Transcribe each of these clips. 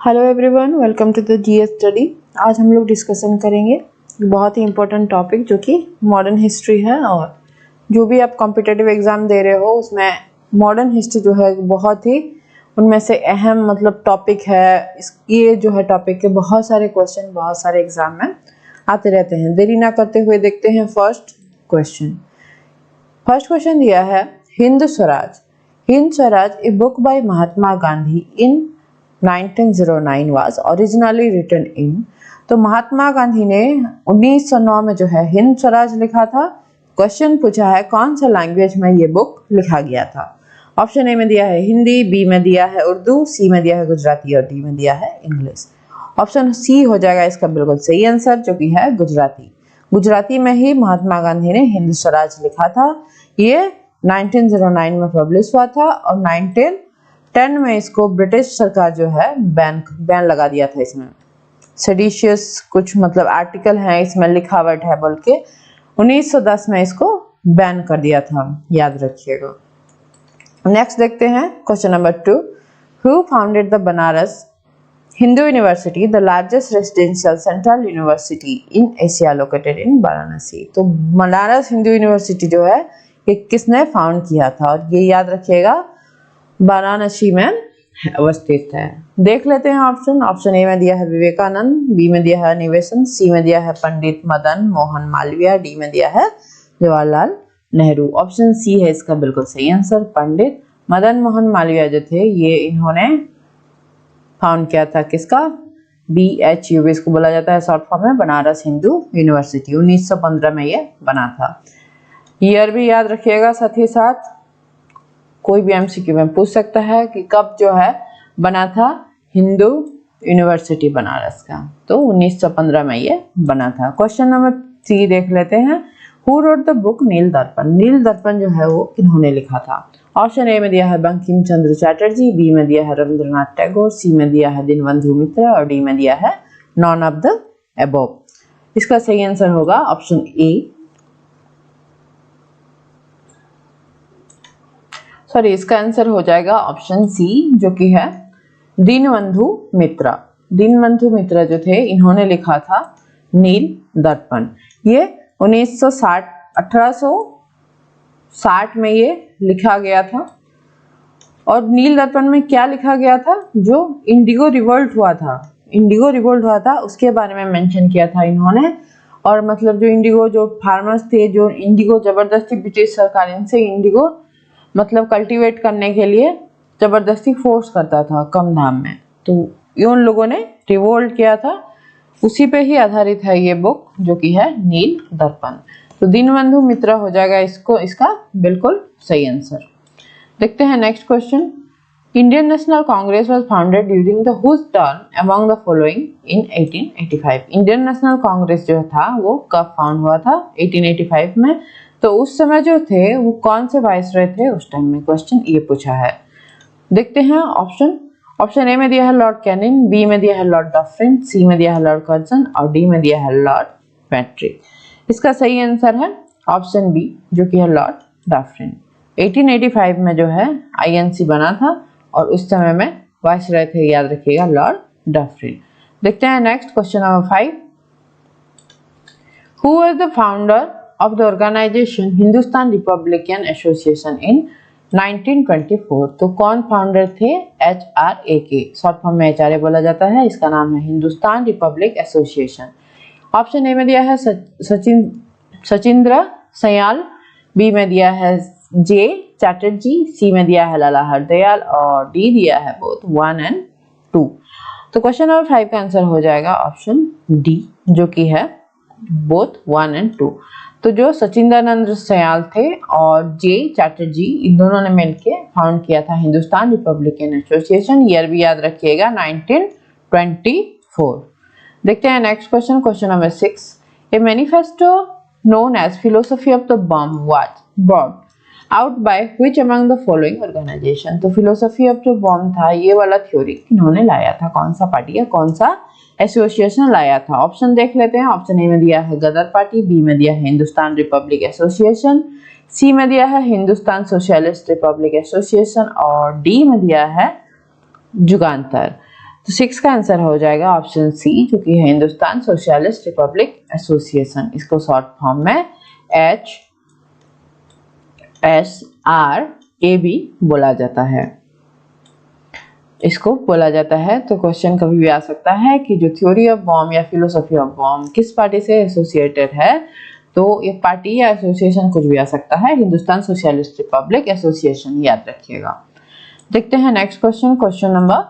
Hello everyone, welcome to the GS study. आज हम लोग डिस्कशन करेंगे बहुत ही इम्पोर्टेंट टॉपिक जो कि मॉडर्न हिस्ट्री है। और जो भी आप कॉम्पिटिटिव एग्जाम दे रहे हो उसमें मॉडर्न हिस्ट्री जो है बहुत ही उनमें से अहम टॉपिक है। ये जो है टॉपिक के बहुत सारे क्वेश्चन बहुत सारे एग्जाम में आते रहते हैं। देरी ना करते हुए देखते हैं फर्स्ट क्वेश्चन दिया है Hind Swaraj. Hind Swaraj a book by Mahatma Gandhi in 1909 was originally written in। तो महात्मा गांधी ने 1909 में जो है हिंद स्वराज लिखा था। क्वेश्चन पूछा है कौन सा लैंग्वेज में ये बुक लिखा गया था। ऑप्शन ए में दिया है हिंदी, बी में दिया है उर्दू, सी में दिया है गुजराती और डी में दिया है इंग्लिश। ऑप्शन सी हो जाएगा इसका बिल्कुल सही आंसर, जो कि है गुजराती। गुजराती में ही महात्मा गांधी ने हिंद स्वराज लिखा था। ये 1909 में पब्लिश हुआ था और 1910 में इसको ब्रिटिश सरकार जो है बैन लगा दिया था। इसमें सेडिशियस कुछ आर्टिकल है, इसमें लिखावट है बोल के 1910 में इसको बैन कर दिया था, याद रखिएगा। नेक्स्ट देखते हैं question number 2। Who founded the Banaras Hindu university, the largest residential central university in Asia located in Varanasi. तो बनारस हिंदू यूनिवर्सिटी जो है ये किसने फाउंड किया था, और ये याद रखिएगा वाराणसी में अवस्थित है। देख लेते हैं ऑप्शन ए में दिया है विवेकानंद, बी में दिया है निवेशन, सी में दिया है पंडित मदन मोहन मालवीय, डी में दिया है जवाहरलाल नेहरू। ऑप्शन सी है इसका बिल्कुल सही आंसर। पंडित मदन मोहन मालवीय जो थे ये इन्होंने फाउंड किया था किसका, BHU इसको बोला जाता है शॉर्ट फॉर्म में, बनारस हिंदू यूनिवर्सिटी। 1915 में ये बना था। ईयर भी याद रखिएगा, साथ ही साथ कोई भी MCQ में पूछ सकता है कि कब जो है बना था हिंदू यूनिवर्सिटी बनारस का। तो 1915 में ये बना था। क्वेश्चन नंबर 3 देख लेते हैं। हु रोट द बुक नील दर्पण। नील दर्पण जो है वो किन्होंने लिखा था। ऑप्शन ए में दिया है बंकिम चंद्र चैटर्जी, बी में दिया है रविंद्रनाथ टैगोर, सी में दिया है दीनबंधु मित्र और डी में दिया है नॉन ऑफ द अबव। इसका सही आंसर होगा ऑप्शन ए, सॉरी इसका आंसर हो जाएगा ऑप्शन सी, जो कि है दीनबंधु मित्र। दीनबंधु मित्र जो थे इन्होंने लिखा था नील दर्पण। ये 1860 में ये लिखा गया था। और नील दर्पण में क्या लिखा गया था, जो इंडिगो रिवोल्ट हुआ था उसके बारे में मेंशन किया था इन्होंने। और जो इंडिगो जो फार्मर्स थे, जो इंडिगो जबरदस्ती ब्रिटिश सरकार इनसे इंडिगो कल्टीवेट करने के लिए जबरदस्ती फोर्स करता था कम दाम में, तो उन लोगों ने रिवोल्ट किया था। उसी पे ही आधारित है ये बुक, जो कि है नील दर्पण। तो दीनबंधु मित्र हो जाएगा इसका बिल्कुल सही आंसर। देखते हैं next question. Indian National Congress was founded during the whose term among the following in 1885। Indian National Congress जो था वो कब फाउंड हुआ था, 1885 में। तो उस समय जो थे वो कौन से वाइसरॉय थे उस टाइम में, क्वेश्चन ये पूछा है। देखते हैं ऑप्शन ए में दिया है लॉर्ड कैनिंग, बी में दिया है लॉर्ड डफरिन, सी में दिया है लॉर्ड कर्जन और डी में दिया है लॉर्ड पैट्रिक। इसका सही आंसर है ऑप्शन बी, जो कि है लॉर्ड डफरिन। 1885 में जो है INC बना था और उस समय में वाइसरॉय थे, याद रखिएगा लॉर्ड डफरिन। देखते हैं next question number 5। Who was the founder of the organization Hindustan Republican Association in 1924। तो कौन फाउंडर थे, HRAK, शॉर्ट फॉर्म में HRA बोला जाता है। इसका नाम है Hindustan Republic association. Option A में दिया है सचिंद्र सयाल, बी में दिया है जे चैटर्जी, सी में दिया है लाला हरदयाल और डी दिया है बोथ 1 and 2। तो क्वेश्चन नंबर 5 का आंसर हो जाएगा ऑप्शन डी, जो कि है बोथ 1 and 2। तो जो सचिंद्रानंद सयाल थे और जे चैटर्जी, इन दोनों ने मिलकर फाउंड किया था हिंदुस्तान रिपब्लिकन एसोसिएशन। ईयर भी याद रखिएगा 1924। देखते हैं next question number 6। A manifesto known as philosophy of the bomb was brought out by which among the following organization. तो फिलोसफी ऑफ द बम था, ये वाला थ्योरी किन्होंने लाया था, कौन सा पार्टी या कौन सा एसोसिएशन लाया था। ऑप्शन देख लेते हैं। ऑप्शन ए में दिया है गदर पार्टी, बी में दिया है हिंदुस्तान रिपब्लिक एसोसिएशन, सी में दिया है हिंदुस्तान सोशलिस्ट रिपब्लिक एसोसिएशन और डी में दिया है जुगांतर। तो 6 का आंसर हो जाएगा ऑप्शन सी, जो कि है हिंदुस्तान सोशलिस्ट रिपब्लिक एसोसिएशन। इसको शॉर्ट फॉर्म में HSRA भी बोला जाता है, इसको बोला जाता है। तो क्वेश्चन कभी भी आ सकता है कि जो थ्योरी ऑफ बॉम्ब या फिलोसफी ऑफ बॉम्ब किस पार्टी से एसोसिएटेड है, तो ये पार्टी या एसोसिएशन कुछ भी आ सकता है, हिंदुस्तान सोशलिस्ट रिपब्लिक एसोसिएशन, याद रखिएगा। देखते हैं next question, question number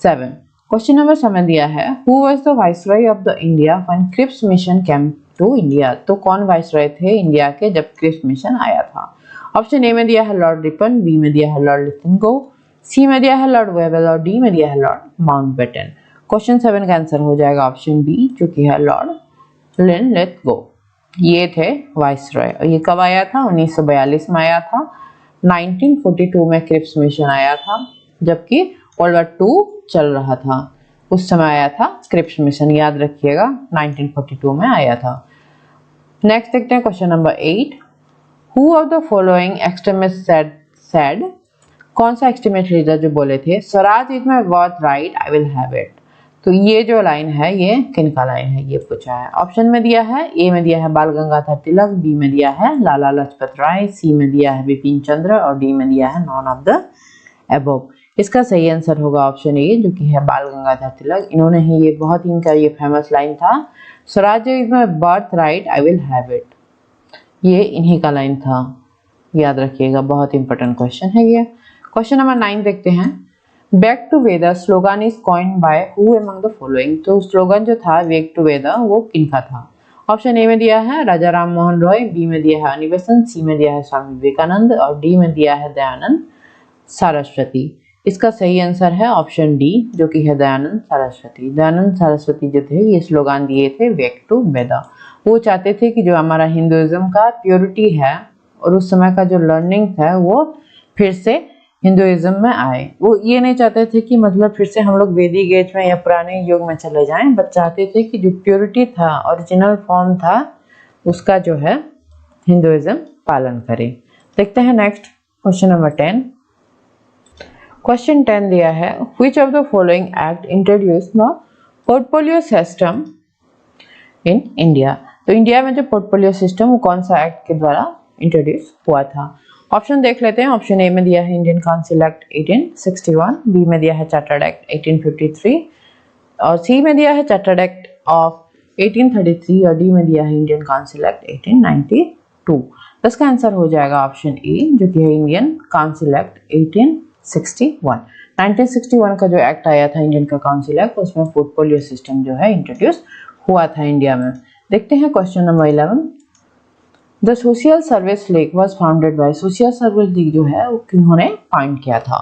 7। Question number 7 दिया है, who was the viceroy of the India when Cripps mission came to India. तो कौन वाइसरॉय थे इंडिया के जब क्रिप्स मिशन आया था। ऑप्शन ए में दिया है लॉर्ड रिपन, बी में दिया है लॉर्ड लिथनगो, सी में दिया है लॉर्ड वेवेल और डी में दिया है लॉर्ड माउंटबेटन। क्वेश्चन 7 का आंसर हो जाएगा ऑप्शन बी, जो कि है लॉर्ड लिथनगो। ये थे वाइसरॉय। और ये कब आया था, 1942 में आया था। 1942 में क्रिप्स मिशन आया था, जबकि वर्ल्ड वार 2 चल रहा था, उस समय आया था क्रिप्स मिशन, याद रखिएगा 1942 में आया था। नेक्स्ट देखते हैं question number 8। Who of the following extremist said, कौन सा एक्सट्रीमिस्ट लीडर जो बोले थे Swaraj is my birth right I will have it. तो ये जो लाइन है ये किनका लाइन है, ये पूछा है। ऑप्शन में दिया है, ए में दिया है बाल गंगाधर तिलक, बी में दिया है लाला लाजपत राय, सी में दिया है बिपिन चंद्र और डी में दिया है नॉन ऑफ द अबव। इसका सही आंसर होगा ऑप्शन ए, जो कि है बाल गंगाधर तिलक। इन्होंने ही ये बहुत ही इनका ये फेमस लाइन था, Swaraj is my birth right I will have it, ये इन्हीं का लाइन था, याद रखिएगा, बहुत इंपॉर्टेंट क्वेश्चन है ये। क्वेश्चन नंबर 9 देखते हैं। Back to Veda slogan is coined by who among the following. तो स्लोगन जो था बैक टू वेदा वो किनका था। ऑप्शन ए में दिया है राजा राम मोहन रॉय, बी में दिया है अनिल बेसेंट, सी में दिया है स्वामी विवेकानंद और डी में दिया है दयानंद सरस्वती। इसका सही आंसर है ऑप्शन डी, जो कि है दयानंद सरस्वती। दयानंद सरस्वती जो थे ये स्लोगन दिए थे बैक टू वेदा। वो चाहते थे कि जो हमारा हिंदुइज्म का प्योरिटी है और उस समय का जो लर्निंग था वो फिर से हिंदुइज्म में आए। वो ये नहीं चाहते थे कि मतलब फिर से हम लोग वैदिक एज में या पुराने युग में चले जाएं, बट चाहते थे कि जो प्योरिटी था, ओरिजिनल फॉर्म था, उसका जो है हिंदुइज्म पालन करें। देखते हैं नेक्स्ट क्वेश्चन नंबर 10। क्वेश्चन 10 दिया है, which of the following act introduce the portfolio system in India. तो इंडिया में जो पोर्टफोलियो सिस्टम वो कौन सा एक्ट के द्वारा इंट्रोड्यूस हुआ था। ऑप्शन देख लेते हैं। ऑप्शन ए में दिया है इंडियन काउंसिल एक्ट 1861, बी में दिया है चार्टर्ड एक्ट 1853 और सी में दिया है चार्टर्ड एक्ट ऑफ 1833 और डी में दिया है इंडियन काउंसिल एक्ट 1892। तो इसका आंसर हो जाएगा ऑप्शन ए, जो कि है इंडियन काउंसिल एक्ट 1861। 1961 का जो एक्ट आया था इंडियन का काउंसिल एक्ट, उसमें पोर्टफोलियो सिस्टम जो है इंट्रोड्यूस हुआ था इंडिया में। देखते हैं question number 11। The social service league was founded by, social service league जो है वो किन्होंने फाउंड किया था।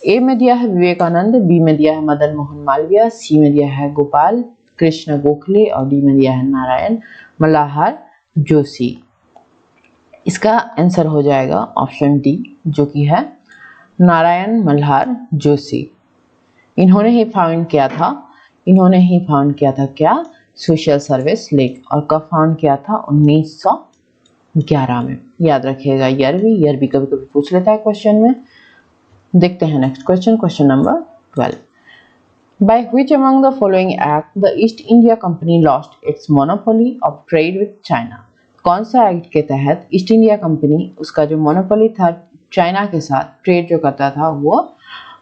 ए में दिया है विवेकानंद, बी में दिया है मदन मोहन मालवीय, सी में दिया है गोपाल कृष्ण गोखले और डी में दिया है नारायण मल्हार जोशी। इसका आंसर हो जाएगा ऑप्शन डी, जो कि है नारायण मल्हार जोशी। इन्होंने ही फाउंड किया था क्या, सोशल सर्विस लीग। और कब फाउंड किया था, 1911 में। याद रखिएगा, ईयर भी कभी कभी पूछ लेता है क्वेश्चन में। देखते हैं next question, question number 12। Bye which among the following act the east India company lost its monopoly of trade with China. कौन सा एक्ट के तहत ईस्ट इंडिया कंपनी उसका जो मोनोपोली था चाइना के साथ ट्रेड जो करता था वो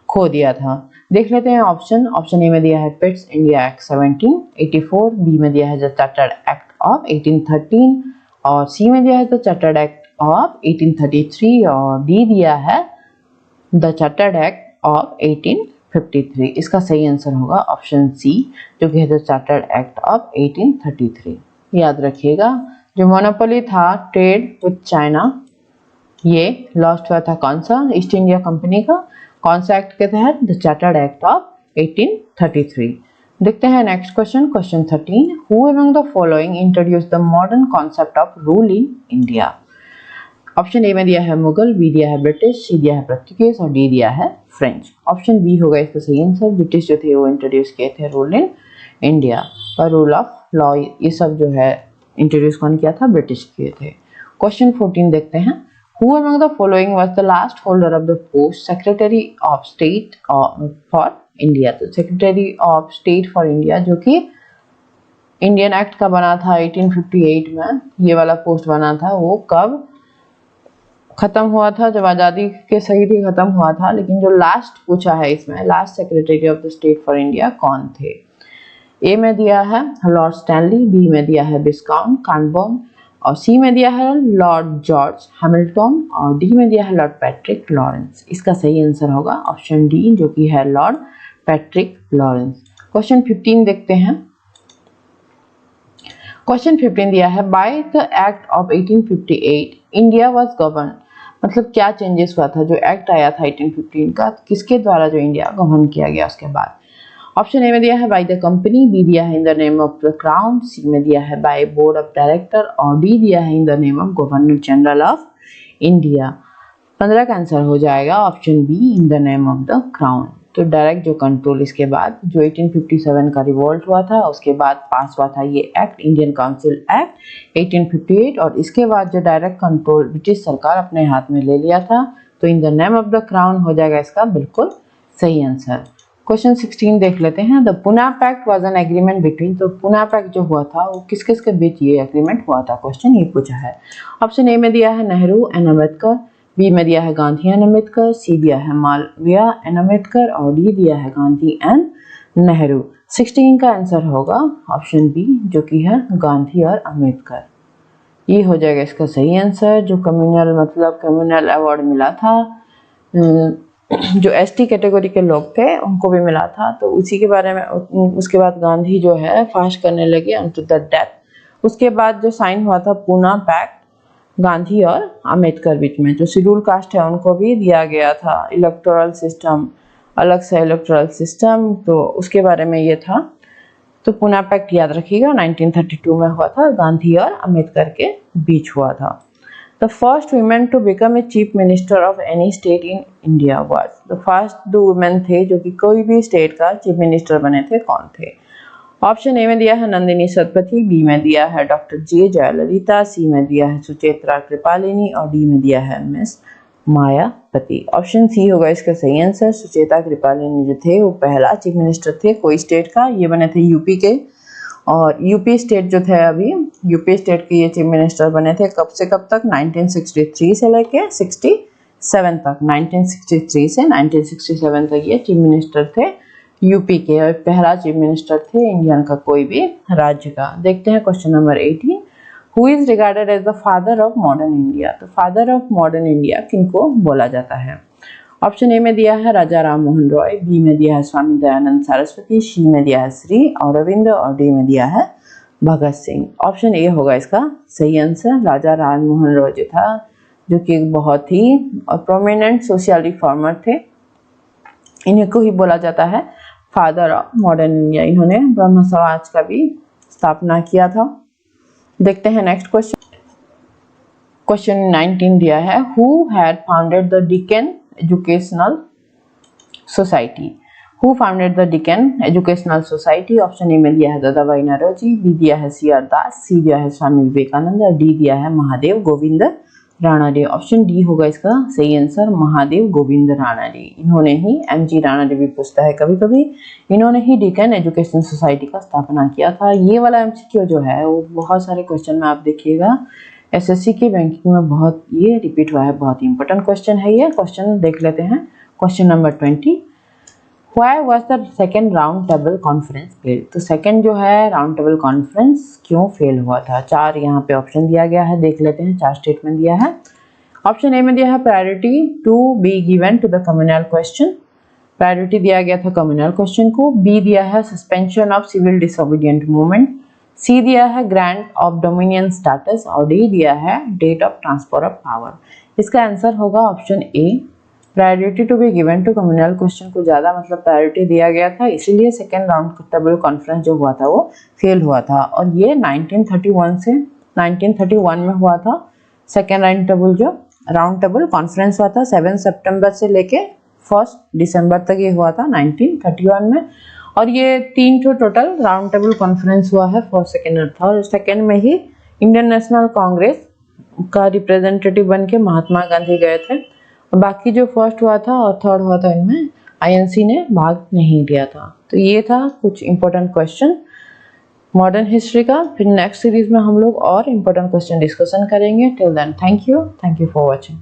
खो दिया था। देख लेते हैं ऑप्शन ए में दिया है पिट्स इंडिया एक्ट 1784, बी में दिया है द चार्टर्ड एक्ट ऑफ 1813 और सी में दिया है द चार्टर्ड एक्ट ऑफ 1833 और डी दिया है द चार्टर्ड एक्ट ऑफ 1853। इसका सही आंसर होगा ऑप्शन सी, जो कि है द चार्टर्ड एक्ट ऑफ 1833। याद रखिएगा, जो मोनोपोली था ट्रेड विद चाइना ये लॉस्ट हुआ था कौन सा, ईस्ट इंडिया कंपनी का, कौन सा एक्ट के तहत, द चार्टर्ड एक्ट ऑफ 1833। देखते हैं next question, question 13। Who among the following introduce the modern concept of rule in India. Option A में दिया है मुगल, बी दिया है ब्रिटिश, सी दिया है पोर्तुगीज और डी दिया है फ्रेंच। ऑप्शन बी होगा इसका सही आंसर। ब्रिटिश जो थे वो इंट्रोड्यूस किए थे रूल इन इंडिया, और रूल ऑफ लॉ ये सब जो है इंट्रोड्यूस कौन किया था, ब्रिटिश किए थे। क्वेश्चन 14 देखते हैं। Who among the following was the last holder of the post Secretary of State for India? तो Secretary of State for India जो कि इंडियन एक्ट का बना था 1858 में, ये वाला पोस्ट बना था, वो कब खत्म हुआ था? जब आज़ादी के सही थी खत्म हुआ था, लेकिन जो लास्ट पूछा है इसमें, last secretary of the state for India कौन थे? ए में दिया है लॉर्ड स्टैनली, बी में दिया है विस्काउंट क्रॉनबर्न, और सी में दिया है लॉर्ड जॉर्ज हैमिल्टन, और डी में दिया है लॉर्ड पैट्रिक लॉरेंस। इसका सही आंसर होगा ऑप्शन डी, जो कि है लॉर्ड पैट्रिक लॉरेंस। क्वेश्चन 15 देखते हैं। क्वेश्चन 15 दिया है by the act of 1858 India was govern, मतलब क्या चेंजेस हुआ था? जो एक्ट आया था 1815 का, किसके द्वारा जो इंडिया गवर्न किया गया उसके बाद? ऑप्शन ए में दिया है बाय द कंपनी, बी दिया है in the name of the crown, C में दिया है बाय बोर्ड ऑफ डायरेक्टर, और डी दिया है in the name of governor general of India. 15 का आंसर हो जाएगा option B, in the name of the crown. तो डायरेक्ट जो कंट्रोल इसके बाद जो 1857 का रिवोल्ट हुआ था उसके बाद पास हुआ था ये एक्ट, इंडियन काउंसिल एक्ट 1858, और इसके बाद जो डायरेक्ट कंट्रोल ब्रिटिश सरकार अपने हाथ में ले लिया था, तो इन the name of the crown हो जाएगा इसका बिल्कुल सही आंसर। क्वेश्चन 16 देख लेते हैं। The Poona pact was an agreement between, तो पुना पैक्ट जो हुआ था वो किस किस के बीच ये एग्रीमेंट हुआ था? क्वेश्चन ये पूछा है। ऑप्शन ए में दिया है नेहरू एंड अम्बेडकर, बी में दिया है गांधी एंड अम्बेडकर, सी दिया है मालवीय एंड अम्बेडकर, और डी दिया है गांधी एंड नेहरू। 16 का आंसर होगा ऑप्शन बी, जो कि है गांधी और अम्बेडकर। ये हो जाएगा इसका सही आंसर। जो कम्युनल मतलब कम्युनल अवार्ड मिला था, जो एसटी कैटेगरी के लोग थे उनको भी मिला था, तो उसी के बारे में उसके बाद गांधी जो है फास्ट करने लगे अनटू द डेथ। उसके बाद जो साइन हुआ था पूना पैक्ट गांधी और अम्बेडकर बीच में, जो शेड्यूल कास्ट है उनको भी दिया गया था इलेक्टोरल सिस्टम, अलग से इलेक्टोरल सिस्टम, तो उसके बारे में ये था। तो पूना पैक्ट याद रखिएगा 1932 में हुआ था, गांधी और अम्बेडकर के बीच हुआ था। The first women to become a chief minister of any state in India was, the first दो women थे जो कि कोई भी स्टेट का चीफ मिनिस्टर बने थे, कौन थे? ऑप्शन ए में दिया है नंदिनी सतपथी, बी में दिया है डॉक्टर जे जयललिता, सी में दिया है सुचेत्रा कृपालिनी, और डी में दिया है मिस मायावती। ऑप्शन सी होगा इसका सही आंसर। सुचेता कृपालिनी जो थे वो पहला चीफ मिनिस्टर थे कोई स्टेट का, ये बने थे यूपी के, और यूपी स्टेट जो थे अभी यूपी स्टेट के ये चीफ मिनिस्टर बने थे कब से कब तक? 1963 से लेके 67 तक, 1963 से 1967 तक ये चीफ मिनिस्टर थे यूपी के, और पहला चीफ मिनिस्टर थे इंडियन का कोई भी राज्य का। देखते हैं question number 18। Who is regarded as the father of modern India, तो फादर ऑफ मॉडर्न इंडिया किनको बोला जाता है? ऑप्शन ए में दिया है राजा राम मोहन रॉय, बी में दिया है स्वामी दयानंद सरस्वती, सी में दिया है श्री अरविंद, और डी में दिया है भगत सिंह। ऑप्शन ए होगा इसका सही आंसर। राजा राम मोहन रॉय जो था, जो कि एक बहुत ही प्रोमिनेंट सोशल रिफॉर्मर थे, इन्हीं को ही बोला जाता है फादर ऑफ मॉडर्न इंडिया। इन्होंने ब्रह्म समाज का भी स्थापना किया था। देखते हैं नेक्स्ट क्वेश्चन। क्वेश्चन 19 दिया है who had founded the Deccan educational society, who founded the Deccan educational society. Option A में दिया है दादाभाई नौरोजी, बी दिया है सी आर दास, सी दिया है स्वामी विवेकानंद, और डी दिया है महादेव गोविंद राणाडे। ऑप्शन डी होगा इसका सही आंसर, महादेव गोविंद राणाडे। इन्होंने ही, एमजी राणाडे भी पूछता है कभी कभी, इन्होंने ही डिकेन एजुकेशन सोसाइटी का स्थापना किया था। ये वाला एमसीक्यू जो है वो बहुत सारे क्वेश्चन में आप देखिएगा एसएससी की बैंकिंग में बहुत ये रिपीट हुआ है, बहुत इंपॉर्टेंट क्वेश्चन है ये। क्वेश्चन देख लेते हैं। Question number 20, why was the second round table conference fail, तो सेकंड जो है राउंड टेबल कॉन्फ्रेंस क्यों फेल हुआ था? 4 यहाँ पे ऑप्शन दिया गया है, देख लेते हैं। 4 स्टेटमेंट दिया है। ऑप्शन ए में दिया है priority to be given to the communal question, priority दिया गया था कम्युनल क्वेश्चन को। बी दिया है suspension of civil disobedient movement, C दिया है ग्रांट ऑफ डोमिनियन स्टेटस, और डी दिया है date of transfer of power. इसका आंसर होगा option A, priority to be given to communal question को ज़्यादा मतलब प्रायोरिटी दिया गया था, इसीलिए सेकेंड राउंड टेबल कॉन्फ्रेंस जो हुआ था वो फेल हुआ था। और ये 1931 से 1931 में हुआ था। सेकेंड राउंड टेबल कॉन्फ्रेंस हुआ था 7 सितंबर से लेके 1 दिसंबर तक ये हुआ था 1931 में। और ये 3 टोटल राउंड टेबल कॉन्फ्रेंस हुआ है, फर्स्ट सेकेंड और थर्ड। सेकेंड में ही इंडियन नेशनल कांग्रेस का रिप्रेजेंटेटिव बन के महात्मा गांधी गए थे। बाकी जो फर्स्ट हुआ था और थर्ड हुआ था इनमें आईएनसी ने भाग नहीं लिया था। तो ये था कुछ इंपॉर्टेंट क्वेश्चन मॉडर्न हिस्ट्री का। फिर नेक्स्ट सीरीज में हम लोग और इंपॉर्टेंट क्वेश्चन डिस्कशन करेंगे। Till then thank you for watching.